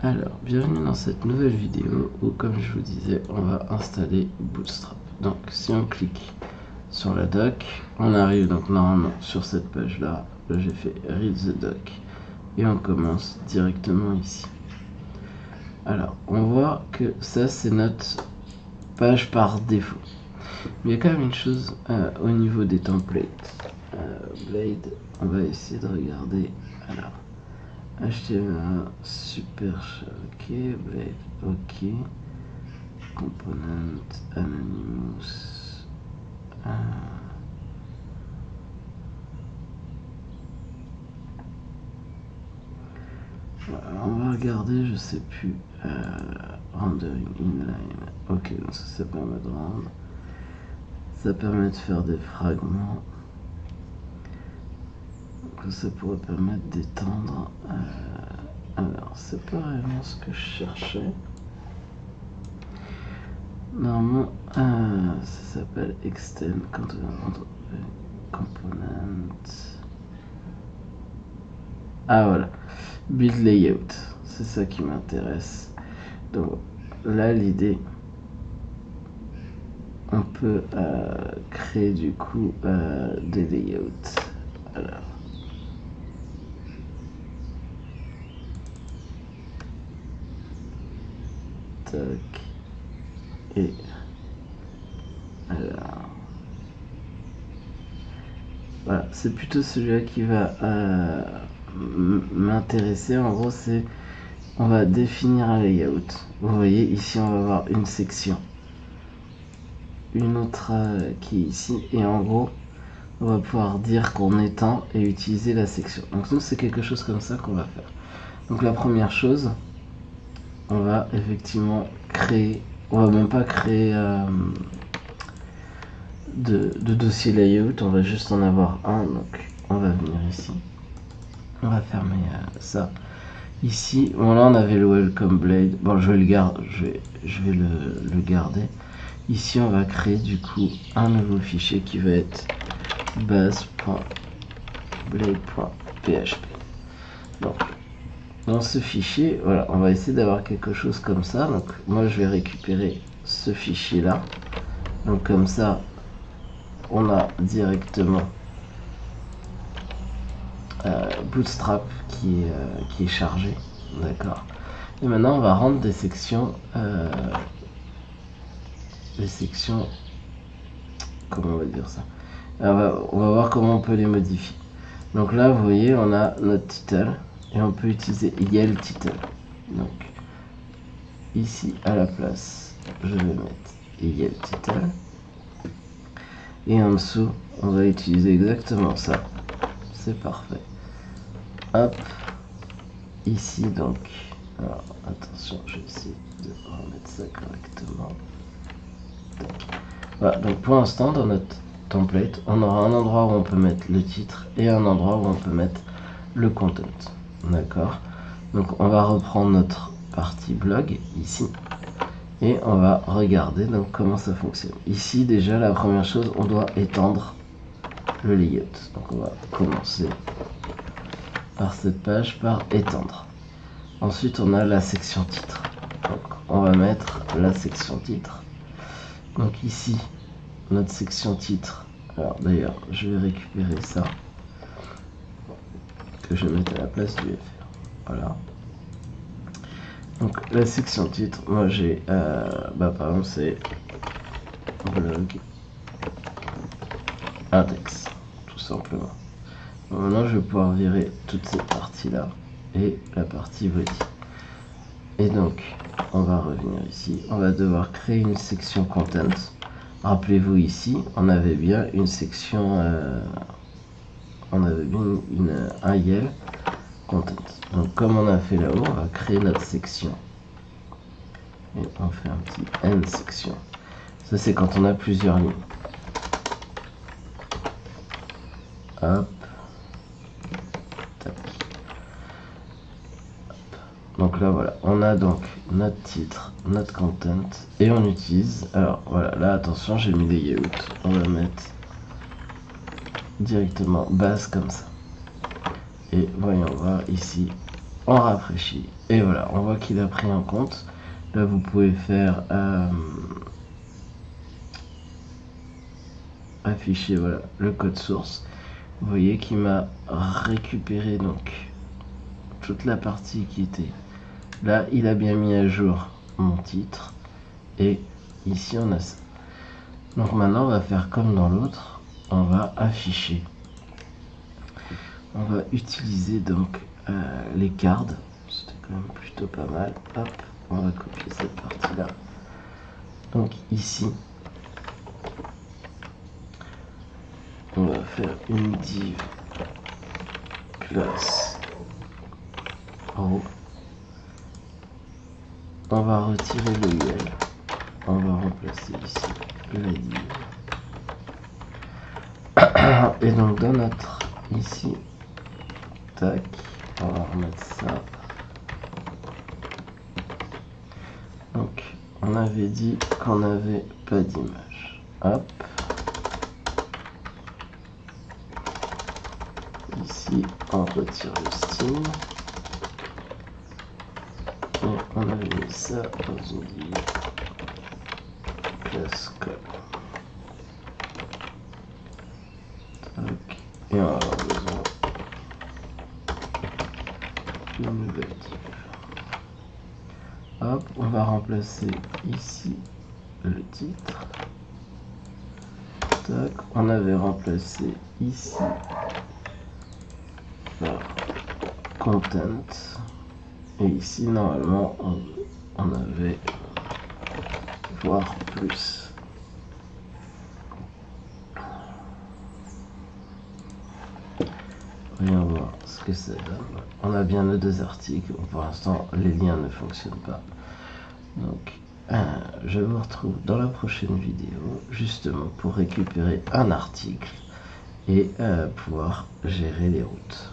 Alors, bienvenue dans cette nouvelle vidéo où, comme je vous disais, on va installer Bootstrap. Donc, si on clique sur la doc, on arrive donc normalement sur cette page-là. Là, j'ai fait Read the doc et on commence directement ici. Alors, on voit que ça, c'est notre page par défaut. Mais il y a quand même une chose au niveau des templates. Blade, on va essayer de regarder. Alors, HTML, super, ok, Blade, ok, Component, Anonymous, on va regarder, je sais plus, Rendering Inline, ok, donc ça permet de rendre, ça permet de faire des fragments, donc ça pourrait permettre d'étendre, alors c'est pas vraiment ce que je cherchais. Normalement, ça s'appelle Extend Component. Ah voilà, Build Layout, c'est ça qui m'intéresse. Donc là, l'idée, on peut créer du coup des layouts. Alors, tac. Et alors, voilà, c'est plutôt celui-là qui va m'intéresser. En gros, c'est on va définir un layout. Vous voyez, ici, on va avoir une section, une autre qui est ici, et en gros, on va pouvoir dire qu'on étend et utiliser la section. Donc nous, c'est quelque chose comme ça qu'on va faire. Donc la première chose, on va effectivement créer, on va même pas créer de dossier layout, on va juste en avoir un. Donc on va venir ici, on va fermer ça. Ici, bon là on avait le welcome blade, bon je vais le garder, je vais le garder. Ici on va créer du coup un nouveau fichier qui va être base.blade.php. Donc dans ce fichier, voilà, on va essayer d'avoir quelque chose comme ça. Donc moi je vais récupérer ce fichier là. Donc comme ça, on a directement Bootstrap qui est chargé, d'accord. Et maintenant on va rendre des sections, comment on va dire ça. Alors, on va voir comment on peut les modifier. Donc là vous voyez, on a notre title et on peut utiliser YEL title. Donc ici à la place, je vais mettre YEL title. Et en dessous, on va utiliser exactement ça. C'est parfait. Hop. Ici donc. Alors attention, je vais essayer de remettre ça correctement. Voilà, donc pour l'instant, dans notre template, on aura un endroit où on peut mettre le titre et un endroit où on peut mettre le content. D'accord. Donc on va reprendre notre partie blog ici. Et on va regarder donc comment ça fonctionne. Ici déjà la première chose, on doit étendre le layout. Donc on va commencer par cette page par étendre. Ensuite on a la section titre. Donc on va mettre la section titre. Donc ici notre section titre. Alors d'ailleurs je vais récupérer ça que je vais mettre à la place du FR. Voilà. Donc la section titre, moi j'ai, par exemple c'est blog index, tout simplement. Donc maintenant je vais pouvoir virer toute cette partie là et la partie body. Et donc on va revenir ici, on va devoir créer une section content. Rappelez-vous ici, on avait bien une section, on avait bien un YEL content. Donc comme on a fait là-haut, on va créer notre section. Et on fait un petit end section. Ça c'est quand on a plusieurs lignes. Hop. Tac. Hop. Donc là voilà, on a donc notre titre, notre content et on utilise. Alors voilà, là attention, j'ai mis les layouts. On va mettre directement base comme ça. Et voyons voir ici on rafraîchit et voilà, on voit qu'il a pris en compte. Là vous pouvez faire afficher voilà le code source. Vous voyez qu'il m'a récupéré donc toute la partie qui était là. Il a bien mis à jour mon titre et ici on a ça. Donc maintenant on va faire comme dans l'autre, on va afficher, on va utiliser donc les cards. C'était quand même plutôt pas mal. Hop, on va copier cette partie là. Donc ici on va faire une div classe row. On va retirer le UL, on va remplacer ici la div. Et donc dans notre ici, tac, on va remettre ça. Donc on avait dit qu'on n'avait pas d'image. Hop. Ici on retire le style. Et on avait mis ça dans une div classe col. Et on va avoir besoin d'une nouvelle div. Hop, on va remplacer ici le titre. Tac, on avait remplacé ici par content. Et ici, normalement, on avait voir plus. Voyons voir ce que ça donne. On a bien nos deux articles. Pour l'instant, les liens ne fonctionnent pas. Donc, je vous retrouve dans la prochaine vidéo, justement pour récupérer un article et pouvoir gérer les routes.